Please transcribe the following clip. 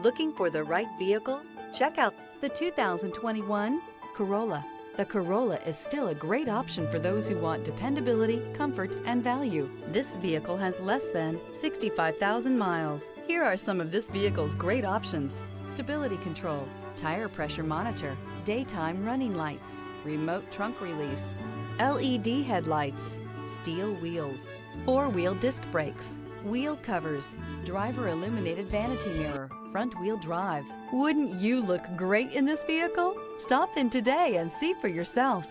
Looking for the right vehicle? Check out the 2021 Corolla. The Corolla is still a great option for those who want dependability, comfort, and value. This vehicle has less than 65,000 miles. Here are some of this vehicle's great options: stability control, tire pressure monitor, daytime running lights, remote trunk release, LED headlights, steel wheels, four-wheel disc brakes, wheel covers, driver illuminated vanity mirror, front wheel drive. Wouldn't you look great in this vehicle? Stop in today and see for yourself.